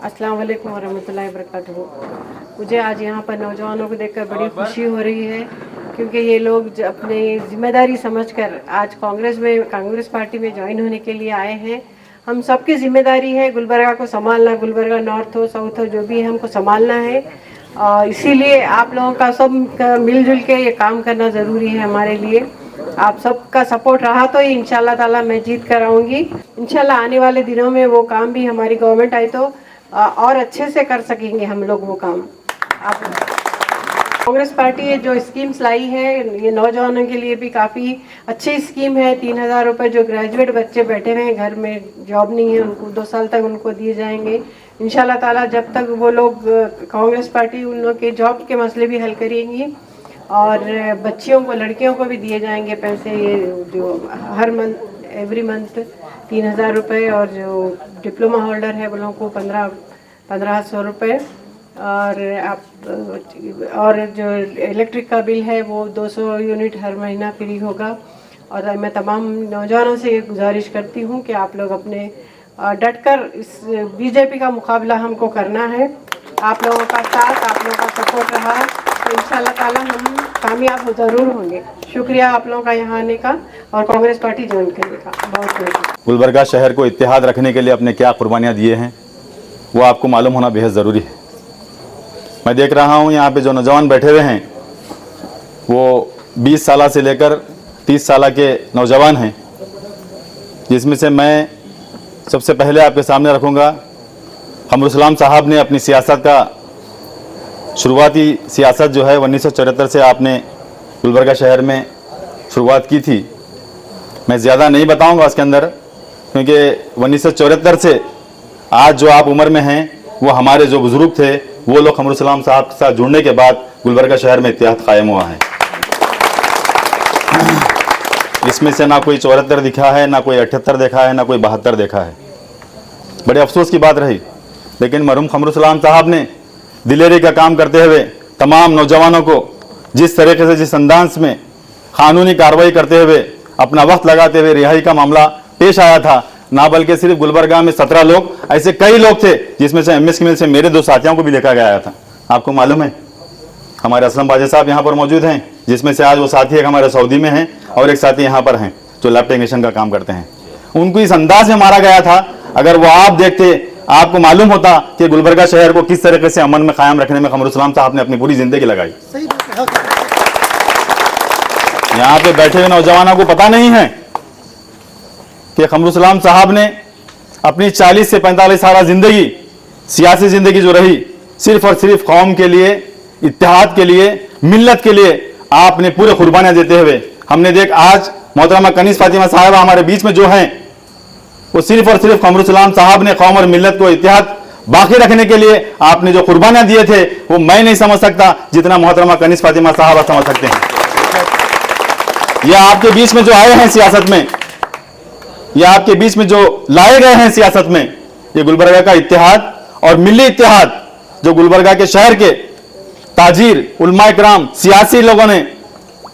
अस्सलाम वालेकुम वरहमतुल्लाहि वबरकातुहू। मुझे आज यहाँ पर नौजवानों को देखकर बड़ी खुशी हो रही है, क्योंकि ये लोग अपनी जिम्मेदारी समझकर आज कांग्रेस पार्टी में ज्वाइन होने के लिए आए हैं। हम सबकी जिम्मेदारी है गुलबर्गा को संभालना, गुलबर्गा नॉर्थ हो साउथ हो जो भी है हमको संभालना है। इसीलिए आप लोगों का सब मिलजुल के ये काम करना ज़रूरी है हमारे लिए। आप सबका सपोर्ट रहा तो ही इंशाल्लाह ताला मैं जीत कर आऊँगी। इंशाल्लाह आने वाले दिनों में वो काम भी हमारी गवर्नमेंट आई तो और अच्छे से कर सकेंगे हम लोग वो काम। आप कांग्रेस पार्टी ये जो स्कीम्स लाई है ये नौजवानों के लिए भी काफ़ी अच्छी स्कीम है। 3,000 रुपये जो ग्रेजुएट बच्चे बैठे हुए हैं घर में, जॉब नहीं है, उनको 2 साल तक उनको दिए जाएंगे इंशाल्लाह ताला। जब तक वो लोग कांग्रेस पार्टी उन लोग के जॉब के मसले भी हल करेंगी और बच्चियों को, लड़कियों को भी दिए जाएंगे पैसे, ये जो हर मंथ एवरी मंथ 3,000 रुपये, और जो डिप्लोमा होल्डर है वो लोगों को 1,500 रुपये, और जो इलेक्ट्रिक का बिल है वो 200 यूनिट हर महीना फ्री होगा। और मैं तमाम नौजवानों से ये गुजारिश करती हूँ कि आप लोग अपने डटकर इस बीजेपी का मुकाबला हमको करना है। आप लोगों का साथ, आप लोगों का सपोर्ट रहा तो इंशाल्लाह ताला हम कामयाब ज़रूर होंगे। शुक्रिया आप लोगों का यहाँ आने का और कांग्रेस पार्टी ज्वाइन करने का। बहुत बहुत गुलबर्गा शहर को इत्तेहाद रखने के लिए अपने क्या कुर्बानियाँ दिए हैं वो आपको मालूम होना बेहद ज़रूरी है। मैं देख रहा हूँ यहाँ पे जो नौजवान बैठे हुए हैं वो 20 साल से लेकर 30 साल के नौजवान हैं, जिसमें से मैं सबसे पहले आपके सामने रखूँगा हमरुसलाम साहब ने अपनी सियासत का शुरुआती सियासत जो है 1974 से आपने गुलबर्गा शहर में शुरुआत की थी। मैं ज़्यादा नहीं बताऊंगा उसके अंदर, क्योंकि 1974 से आज जो आप उम्र में हैं वो हमारे जो बुज़ुर्ग थे वो लोग हमरुसलाम साहब के साथ जुड़ने के बाद गुलबर्गा शहर में इत्तेहाद कायम हुआ है। इसमें से ना कोई 74 दिखा है, ना कोई 78 देखा है, ना कोई 72 देखा है। बड़े अफसोस की बात रही, लेकिन मरहूम हमरुसलाम साहब ने दिलेरी का काम करते हुए तमाम नौजवानों को जिस तरीके से, जिस अंदाज में कानूनी कार्रवाई करते हुए, अपना वक्त लगाते हुए रिहाई का मामला पेश आया था, ना बल्कि सिर्फ गुलबर्गा में 17 लोग, ऐसे कई लोग थे जिसमें से एमएस मिल से मेरे 2 साथियों को भी लेकर गया था। आपको मालूम है हमारे असलम बाजा साहब यहाँ पर मौजूद हैं, जिसमें से आज वो साथी एक हमारे सऊदी में हैं और एक साथी यहाँ पर हैं जो लैब टेक्नीशियन का काम करते हैं। उनको इस अंदाज में मारा गया था। अगर वो आप देखते, आपको मालूम होता कि गुलबर्गा शहर को किस तरीके से अमन में कायम रखने में हमरुसलाम साहब ने अपनी पूरी जिंदगी लगाई। यहाँ पे बैठे हुए नौजवानों को पता नहीं है कि हमरुसलाम साहब ने अपनी 40 से 45 साल जिंदगी, सियासी जिंदगी जो रही, सिर्फ और सिर्फ कौम के लिए, इत्तेहाद के लिए, मिल्लत के लिए आपने पूरे कुर्बानियां देते हुए, हमने देख आज मोहतरमा कनीज़ फातिमा साहिबा हमारे बीच में जो हैं वो सिर्फ और सिर्फ हमरुसलाम साहब ने कौम और मिल्लत को इत्तेहाद बाकी रखने के लिए आपने जो कुर्बानियां दिए थे वो मैं नहीं समझ सकता जितना मोहतरमा कनीज़ फातिमा साहिबा समझ सकते हैं। यह आपके बीच में जो आए हैं सियासत में, यह आपके बीच में जो लाए गए हैं सियासत में, ये गुलबर्गा का इत्तेहाद और मिली इत्तेहाद जो गुलबर्गा के शहर के ताजीर, उलमाए किराम, सियासी लोगों ने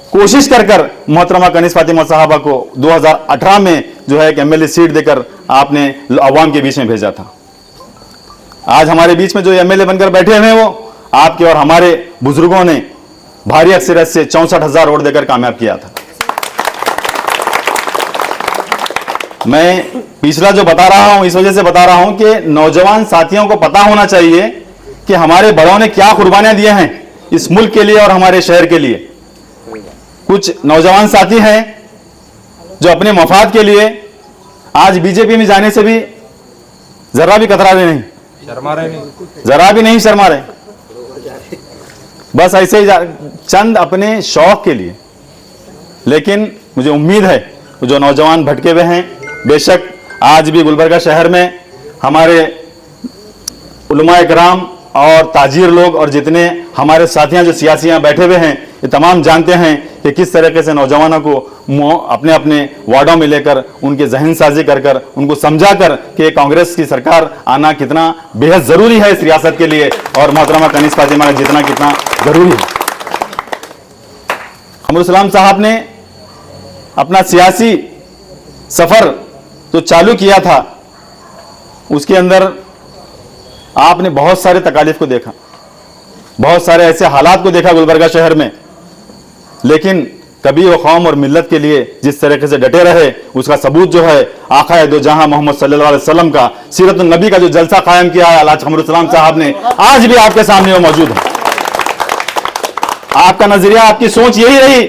कोशिश कर मोहतरमा कनीज़ फातिमा साहबा को 2018 में जो है एक एमएलए सीट देकर आपने अवाम के बीच में भेजा था। आज हमारे बीच में जो एमएलए बनकर बैठे हुए हैं वो आपके और हमारे बुजुर्गों ने भारी अक्सरियत से 64,000 वोट देकर कामयाब किया था। मैं पिछला जो बता रहा हूं इस वजह से बता रहा हूं कि नौजवान साथियों को पता होना चाहिए कि हमारे बड़ों ने क्या कुर्बानियां दिए हैं इस मुल्क के लिए और हमारे शहर के लिए। कुछ नौजवान साथी हैं जो अपने मफाद के लिए आज बीजेपी में जाने से भी जरा भी कतरा रहे नहीं, जरा भी नहीं शर्मा रहे, बस ऐसे ही चंद अपने शौक के लिए। लेकिन मुझे उम्मीद है जो नौजवान भटके हुए हैं, बेशक आज भी गुलबर्गा शहर में हमारे उलमाए किराम और ताजीर लोग और जितने हमारे साथियां जो सियासियां बैठे हुए हैं ये तमाम जानते हैं कि किस तरीके से नौजवानों को अपने अपने वार्डों में लेकर उनके जहन साजी कर उनको समझा कर कि कांग्रेस की सरकार आना कितना बेहद ज़रूरी है इस रियासत के लिए और मोहतरमा कनीज़ फातिमा का जितना कितना ज़रूरी है। हमरुसलाम साहब ने अपना सियासी सफ़र जो चालू किया था उसके अंदर आपने बहुत सारे तकालीफ को देखा, बहुत सारे ऐसे हालात को देखा गुलबर्गा शहर में, लेकिन कभी वो कौम और मिल्लत के लिए जिस तरीके से डटे रहे, उसका सबूत जो है आका दो जहां मोहम्मद सल्लल्लाहु अलैहि वसल्लम का सीरत नबी का जो जलसा कायम किया है अल्लाह खमरुल इस्लाम साहब ने, आज भी आपके सामने वो मौजूद है। आपका नजरिया, आपकी सोच यही रही,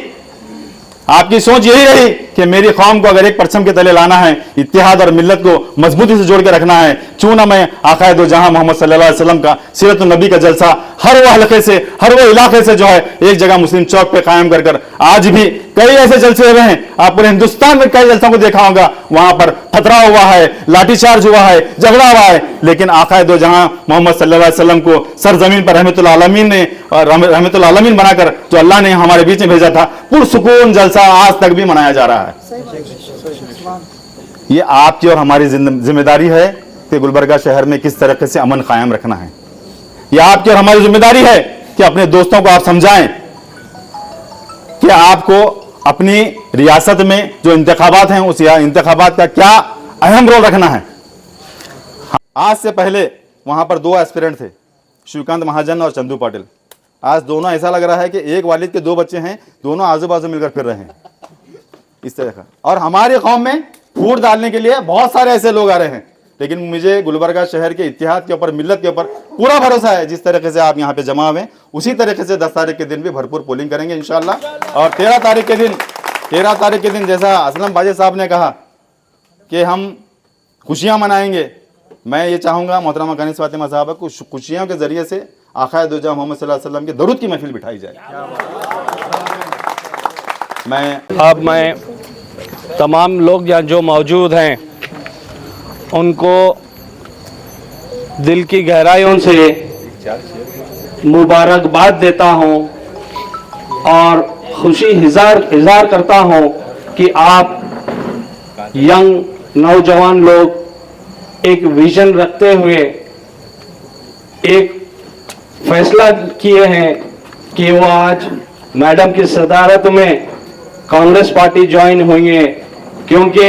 आपकी सोच यही रही कि मेरी कौम को अगर एक परचम के तले लाना है, इत्तेहाद और मिल्लत को मजबूती से जोड़ के रखना है, क्यों ना मैं आका दो जहां मोहम्मद सल्लल्लाहु अलैहि वसल्लम का सीरत नबी का जलसा हर वो हलके से, हर वो इलाके से जो है एक जगह मुस्लिम चौक पे कायम कर कर, आज भी कई ऐसे जलसे हुए हैं, आप पूरे हिंदुस्तान में कई जलसों को देखा होगा, वहां पर खतरा हुआ है, लाठीचार्ज हुआ है, झगड़ा हुआ है, लेकिन आका दो जहां मोहम्मद सल्लल्लाहु अलैहि वसल्लम को सरजमीन पर रहमतुल आलमीन ने और रहमतुल आलमीन बनाकर जो अल्लाह ने हमारे बीच में भेजा था, पुरसुकून जलसा आज तक भी मनाया जा रहा है। ये आपकी और हमारी जिम्मेदारी है कि गुलबर्गा शहर में किस तरीके से अमन कायम रखना है। ये आपकी और हमारी जिम्मेदारी है कि अपने दोस्तों को आप समझाएं कि आपको अपनी रियासत में जो इंतखाबात हैं उस इंतखाबात का क्या अहम रोल रखना है। आज से पहले वहां पर दो एस्पिरेंट थे, शिवकांत महाजन और चंदू पाटिल। आज दोनों ऐसा लग रहा है कि एक वालिद के दो बच्चे हैं, दोनों आजू बाजू मिलकर फिर रहे हैं इस तरह का। और हमारी कौम में फूट डालने के लिए बहुत सारे ऐसे लोग आ रहे हैं, लेकिन मुझे गुलबर्गा शहर के इत्तेहाद के ऊपर, मिल्लत के ऊपर पूरा भरोसा है। जिस तरीके से आप यहाँ पे जमा हुए, उसी तरीके से 10 तारीख के दिन भी भरपूर पोलिंग करेंगे इंशाल्लाह। और 13 तारीख के दिन जैसा असलम बाजी साहब ने कहा कि हम खुशियाँ मनाएंगे, मैं ये चाहूँगा मोहतरमा कानिस फातिमा साहब को खुशियों के जरिए से आका दो जहां मोहम्मद सल्लल्लाहु अलैहि वसल्लम के दरूद की महफिल बिठाई जाए। मैं तमाम लोग यहाँ जो मौजूद हैं उनको दिल की गहराइयों से मुबारकबाद देता हूँ और खुशी इज़हार करता हूँ कि आप यंग नौजवान लोग एक विजन रखते हुए एक फैसला किए हैं कि वो आज मैडम की सदारत में कांग्रेस पार्टी ज्वाइन हुई है, क्योंकि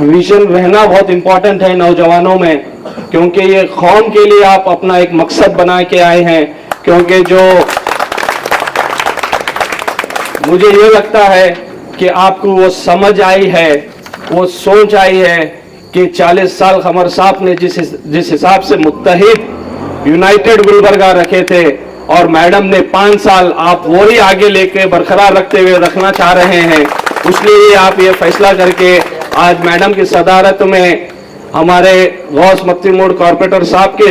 विजन रहना बहुत इंपॉर्टेंट है नौजवानों में, क्योंकि ये कौम के लिए आप अपना एक मकसद बना के आए हैं। क्योंकि जो मुझे ये लगता है कि आपको वो समझ आई है, वो सोच आई है कि 40 साल कमर साहब ने जिस हिसाब से मुत्तहिद यूनाइटेड गुलबर्गा रखे थे और मैडम ने 5 साल आप वो ही आगे लेके बरकरार रखते हुए रखना चाह रहे हैं, इसलिए आप ये फैसला करके आज मैडम की सदारत में हमारे गौस मक्ती मोड़ कॉर्पोरेटर साहब के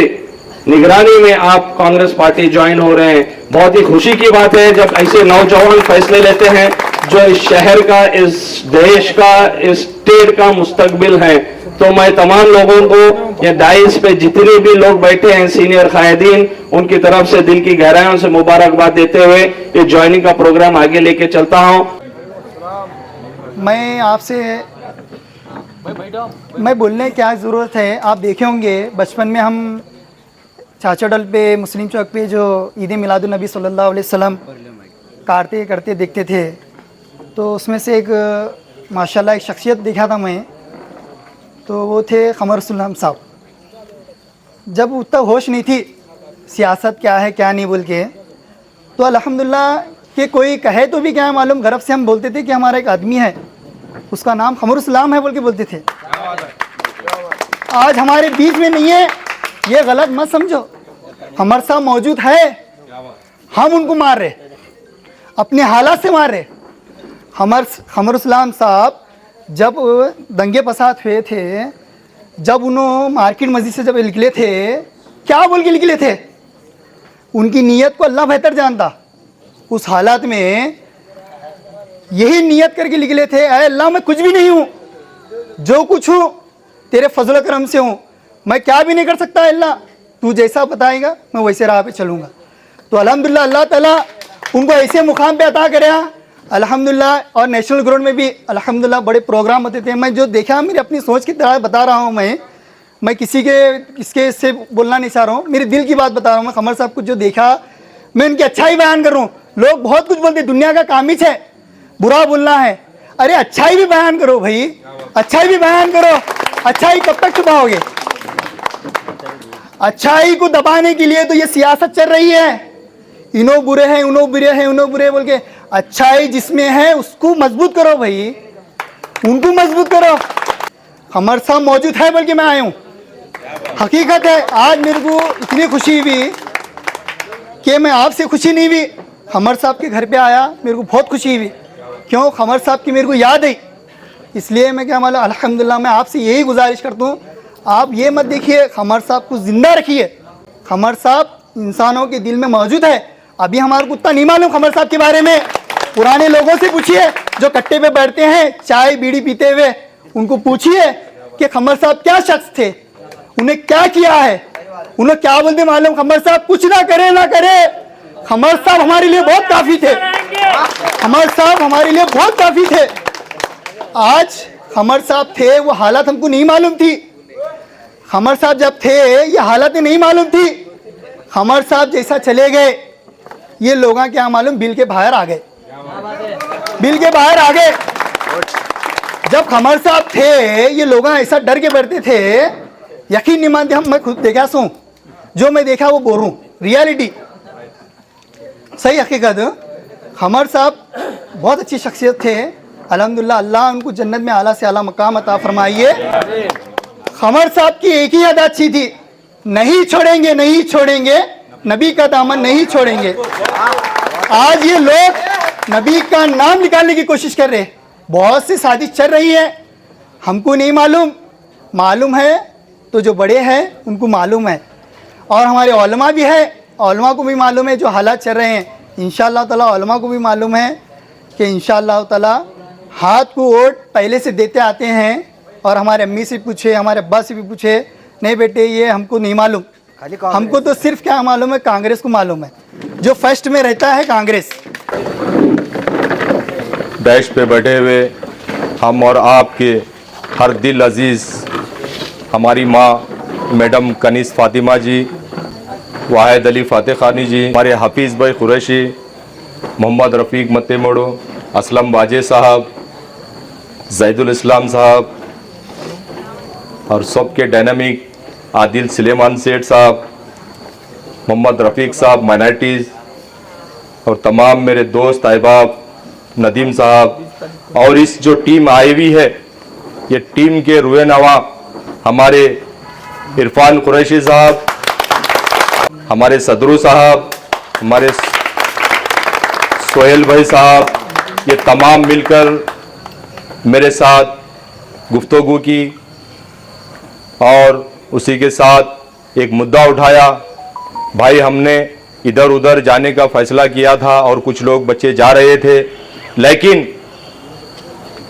निगरानी में आप कांग्रेस पार्टी ज्वाइन हो रहे हैं। बहुत ही खुशी की बात है जब ऐसे नौजवान फैसले लेते हैं जो इस शहर का, इस देश का, इस स्टेट का मुस्तकबिल है। तो मैं तमाम लोगों को ये डाइस पे जितने भी लोग बैठे हैं सीनियर कायदीन, उनकी तरफ से दिल की गहराइयों से मुबारकबाद देते हुए ये ज्वाइनिंग का प्रोग्राम आगे लेके चलता हूं। मैं आपसे बोलने क्या ज़रूरत है, आप देखे होंगे बचपन में हम चाचा डल पे, मुस्लिम चौक पे जो ईद मिलादुन नबी सल्लल्लाहु अलैहि वसल्लम काटते करते देखते थे, तो उसमें से एक माशाल्लाह एक शख्सियत देखा था मैं, तो वो थे कमर सुल्लाम साहब। जब उतना होश नहीं थी सियासत क्या है क्या नहीं बोल के, तो अल्हम्दुलिल्लाह कि कोई कहे तो भी क्या मालूम, गर्व से हम बोलते थे कि हमारा एक आदमी है, उसका नाम कमर सुल्लाम है बोल के बोलते थे। आज हमारे बीच में नहीं है, ये गलत मत समझो, कमर साहब मौजूद है, हम उनको मार रहे, अपने हालात से मार रहे। कमर सुल्लाम साहब जब दंगे फसाद हुए थे, जब उन्होंने मार्केट मस्जिद से जब निकले थे, क्या बोल के निकले थे, उनकी नीयत को अल्लाह बेहतर जानता। उस हालात में यही नीयत करके निकले थे, ऐ अल्लाह मैं कुछ भी नहीं हूँ, जो कुछ हूँ तेरे फजल करम से हूँ, मैं क्या भी नहीं कर सकता अल्लाह, तू जैसा बताएगा मैं वैसे राह पे चलूँगा। तो अल्हम्दुलिल्लाह अल्लाह ताला उनको ऐसे मुकाम पे अता करे अल्हम्दुलिल्लाह। और नेशनल ग्राउंड में भी अल्हम्दुलिल्लाह बड़े प्रोग्राम होते थे। मैं जो देखा मेरी अपनी सोच की तरह बता रहा हूँ, मैं किसके से बोलना नहीं चाह रहा हूँ, मेरे दिल की बात बता रहा हूँ। मैं कमर साहब कुछ जो देखा मैं उनकी अच्छाई बयान कर रहा हूँ। लोग बहुत कुछ बोलते, दुनिया का काम ही है बुरा बोलना है, अरे अच्छाई भी बयान करो भाई, अच्छाई भी बयान करो, अच्छाई कब तक छुपाओगे। अच्छाई को दबाने के लिए तो ये सियासत चल रही है, इनो बुरे हैं, उनो बुरे हैं, उनो बुरे बोल के। अच्छाई जिसमें है उसको मजबूत करो भाई, उनको मजबूत करो। कमर साहब मौजूद है बल्कि मैं आया हूँ। हकीकत है आज मेरे को इतनी खुशी हुई कि मैं आपसे खुशी नहीं हुई, कमर साहब के घर पे आया मेरे को बहुत खुशी हुई। क्यों? कमर साहब की मेरे को याद आई, इसलिए मैं क्या मालूम अल्हम्दुलिल्लाह मैं आपसे यही गुजारिश करता हूँ, आप ये मत देखिए, कमर साहब को जिंदा रखिए। कमर साहब इंसानों के दिल में मौजूद है। अभी हमारे को उतना नहीं मालूम कमर साहब के बारे में, पुराने लोगों से पूछिए जो कट्टे पे बैठते हैं चाय बीड़ी पीते हुए, उनको पूछिए कि कमर साहब क्या शख्स थे, उन्हें क्या किया है, उन्हें क्या बोलते मालूम। कमर साहब कुछ ना करे ना करे, कमर साहब हमारे लिए बहुत काफी थे, कमर साहब हमारे लिए बहुत काफी थे। आज कमर साहब थे वो हालत हमको नहीं मालूम थी, कमर साहब जब थे ये हालत नहीं मालूम थी। कमर साहब जैसा चले गए ये लोग क्या मालूम बिल के बाहर आ गए, बिल के बाहर आ गए। जब कमर साहब थे ये लोग ऐसा डर के बैठते थे, यकीन नहीं मानते। हम मैं खुद देखा सू, जो मैं देखा वो बोल रहा हूँ, रियलिटी सही हकीकत। कमर साहब बहुत अच्छी शख्सियत थे, अल्हम्दुलिल्लाह अल्लाह उनको जन्नत में आला से आला मकाम अता फरमाइए। कमर साहब की एक ही अदा अच्छी थी, नहीं छोड़ेंगे नहीं छोड़ेंगे, नबी का दामन नहीं छोड़ेंगे। आज ये लोग नबी का नाम निकालने की कोशिश कर रहे हैं, बहुत सी साजिश चल रही है, हमको नहीं मालूम, मालूम है तो जो बड़े हैं उनको मालूम है, और हमारे उलमा भी है, उलमा को भी मालूम है जो हालात चल रहे हैं। इंशाअल्लाह ताला उलमा को भी मालूम है कि इंशाअल्लाह ताला हाथ को वोट पहले से देते आते हैं। और हमारे अम्मी से पूछे, हमारे अब्बा से भी पूछे, नहीं बेटे ये हमको नहीं मालूम, हमको तो सिर्फ क्या मालूम है, कांग्रेस को मालूम है, जो फर्स्ट में रहता है कांग्रेस। डैश पे बैठे हुए हम और आपके हर दिल अजीज़ हमारी माँ मैडम कनीस फातिमा जी, वाहिद अली फ़ातेह खानी जी, हमारे हफीज़ भाई कुरैशी, मोहम्मद रफ़ीक मत्तेमोड़ो, असलम बाजे साहब, जैदुल इस्लाम साहब, और सबके डायनामिक आदिल सुलेमान सेठ साहब, मोहम्मद रफ़ीक साहब माइनॉरिटीज़, और तमाम मेरे दोस्त अहबाब, नदीम साहब, और इस जो टीम आई हुई है ये टीम के रुए नवा हमारे इरफान कुरैशी साहब, हमारे सदरू साहब, हमारे सोहेल भाई साहब, ये तमाम मिलकर मेरे साथ गुफ्तगू की और उसी के साथ एक मुद्दा उठाया। भाई हमने इधर उधर जाने का फैसला किया था और कुछ लोग बच्चे जा रहे थे, लेकिन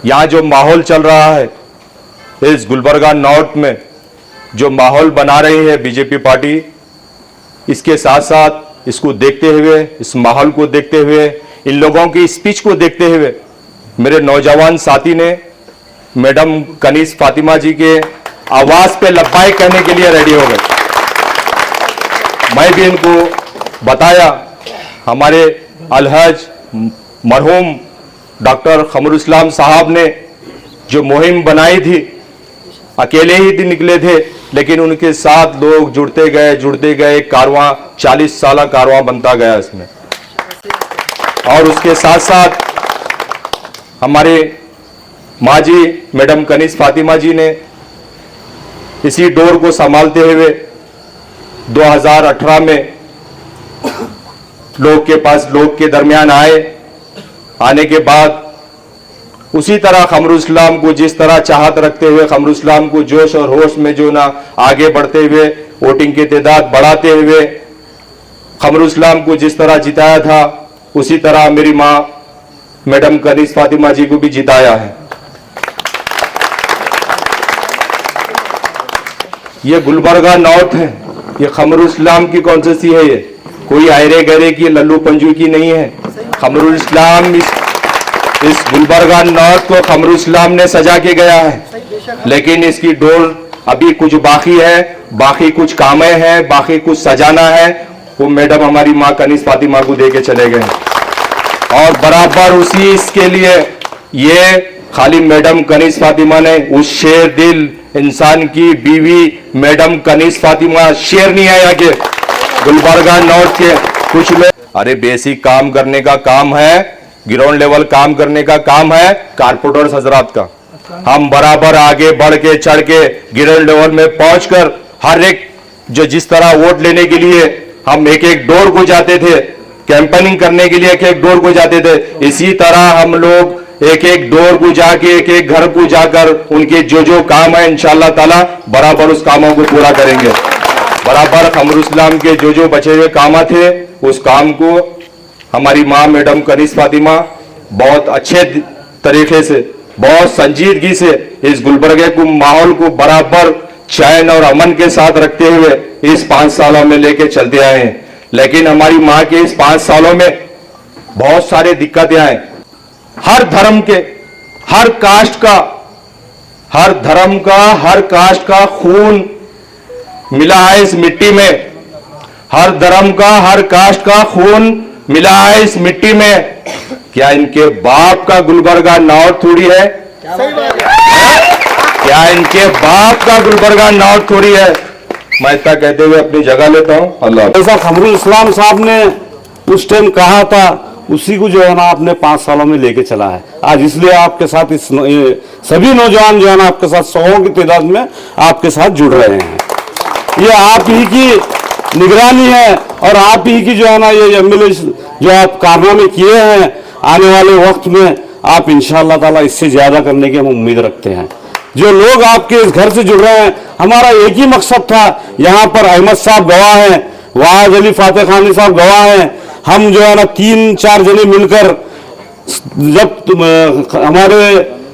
यहाँ जो माहौल चल रहा है इस गुलबर्गा नॉर्थ में, जो माहौल बना रही है बीजेपी पार्टी, इसके साथ साथ इसको देखते हुए, इस माहौल को देखते हुए, इन लोगों की स्पीच को देखते हुए मेरे नौजवान साथी ने मैडम कनीस फातिमा जी के आवाज़ पे लब्बाइक कहने के लिए रेडी हो गए। मैं भी इनको बताया, हमारे अलहज मरहूम डॉक्टर कमरुल इस्लाम साहब ने जो मुहिम बनाई थी, अकेले ही दिन निकले थे, लेकिन उनके साथ लोग जुड़ते गए, कारवां 40 साल कारवां बनता गया इसमें। और उसके साथ साथ हमारे माँ जी मैडम कनीस फातिमा जी ने इसी डोर को संभालते हुए 2018 में लोग के पास, लोग के दरमियान आने के बाद उसी तरह कमरुल इस्लाम को जिस तरह चाहत रखते हुए, कमरुल इस्लाम को जोश और होश में जो ना आगे बढ़ते हुए, वोटिंग की तादाद बढ़ाते हुए कमरुल इस्लाम को जिस तरह जिताया था, उसी तरह मेरी माँ मैडम कनीस फातिमा जी को भी जिताया है। ये गुलबर्गा नॉर्थ है, ये कमरुल इस्लाम की कॉन्स्टिट्यूंसी है, ये कोई आयरे गहरे की लल्लू पंजू की नहीं है। कमरुल इस्लाम इस गुलबर्गा नॉर्थ को कमरुल इस्लाम ने सजा के गया है, लेकिन इसकी डोर अभी कुछ बाकी है, बाकी कुछ कामें हैं, बाकी कुछ सजाना है, वो मैडम हमारी माँ कनीस फातिमा को दे के चले गए। और बराबर उसी इसके लिए ये खाली मैडम कनीस फातिमा ने उस शेर दिल इंसान की बीवी मैडम कनीस फातिमा शेर नहीं है यहाँ के गुलबर्गा नॉर्थ के कुछ लोग। अरे बेसिक काम करने का काम है, ग्राउंड लेवल काम करने का काम है कारपोरेटर्स हजरात का। हम बराबर आगे बढ़ के चढ़ के ग्राउंड लेवल में पहुंचकर हर एक जो जिस तरह वोट लेने के लिए हम एक एक डोर को जाते थे, कैंपेनिंग करने के लिए एक एक डोर को जाते थे, इसी तरह हम लोग एक एक डोर को जाके एक एक घर को जाकर उनके जो जो काम है इंशाअल्लाह ताला बराबर उस कामों को पूरा करेंगे। बराबर खमरुल इस्लाम के जो जो बचे हुए काम थे उस काम को हमारी माँ मैडम कनीस फातिमा बहुत अच्छे तरीके से, बहुत संजीदगी से इस गुलबर्गे को माहौल को बराबर चैन और अमन के साथ रखते हुए इस 5 सालों में लेके चलते आए हैं। लेकिन हमारी माँ के इस 5 सालों में बहुत सारी दिक्कतें आई। हर धर्म के, हर कास्ट का, हर धर्म का, हर कास्ट का खून मिला है इस मिट्टी में। हर धर्म का, हर कास्ट का खून मिला है इस मिट्टी में। क्या इनके बाप का गुलबर्गा नॉर्थ थोड़ी है? क्या इनके बाप का गुलबर्गा नॉर्थ थोड़ी है? मैं इतना कहते हुए अपनी जगह लेता हूं। अल्लाह। ऐसा खमरुल इस्लाम साहब ने उस टाइम कहा था, उसी को जो है ना आपने 5 सालों में लेके चला है आज। इसलिए आपके साथ इस सभी नौजवान जो है ना आपके साथ 100 की तादाद में आपके साथ जुड़ रहे हैं। ये आप ही की निगरानी है और आप ही की जो है ना ये एमएलए जो आप कारनामे किए हैं, आने वाले वक्त में आप इंशाअल्लाह ताला इससे ज्यादा करने की हम उम्मीद रखते हैं। जो लोग आपके इस घर से जुड़ रहे हैं, हमारा एक ही मकसद था। यहाँ पर अहमद साहब गवाह हैं, वाहिद अली फातेह खानी साहब गवाह हैं। हम जो है ना 3-4 जने मिलकर जब हमारे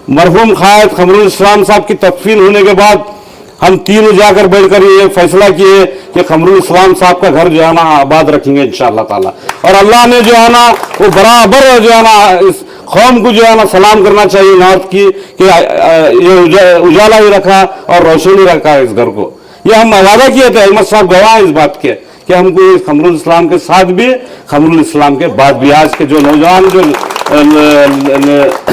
मरहूम क़ायद खमरुल इस्लाम साहब की तकफीन होने के बाद हम तीनों जाकर बैठकर ये फैसला किए कि खमरुल इस्लाम साहब का घर जो है ना आबाद रखेंगे इंशाअल्लाह ताला। और अल्लाह ने जो है ना वो बराबर जो है ना इस कौम को जो है ना सलाम करना चाहिए नॉर्थ की कि ये उजाला ही रखा और रोशन ही रखा इस घर को। ये हम वादा किए थे, अहमद साहब गवाह इस बात के कि हमको खमरुल इस्लाम के साथ भी, खमरुल इस्लाम के बाद भी आज के जो नौजवान जो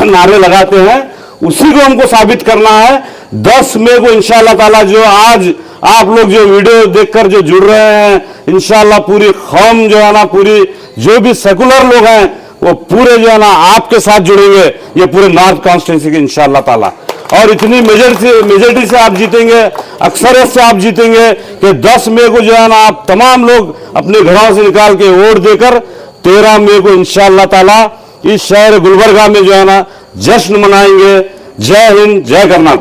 नारे लगाते हैं उसी को हमको साबित करना है। 10 मई को इंशाअल्लाह ताला जो आज आप लोग जो वीडियो देखकर जो जुड़ रहे हैं, इंशाअल्लाह पूरी कौम जो है ना, पूरी जो भी सेकुलर लोग हैं वो पूरे जो है ना आपके साथ जुड़ेंगे, ये पूरे नॉर्थ कॉन्स्टिट्यूंसी के इंशाअल्लाह ताला। और इतनी मेजॉरिटी से आप जीतेंगे, अक्सरियत से आप जीतेंगे कि 10 मई को जो है ना आप तमाम लोग अपने घरों से निकाल के वोट देकर 13 मई को इंशाअल्लाह ताला इस शहर गुलबर्गा में जो है ना जश्न मनाएंगे। जय हिंद, जय कर्नाटक।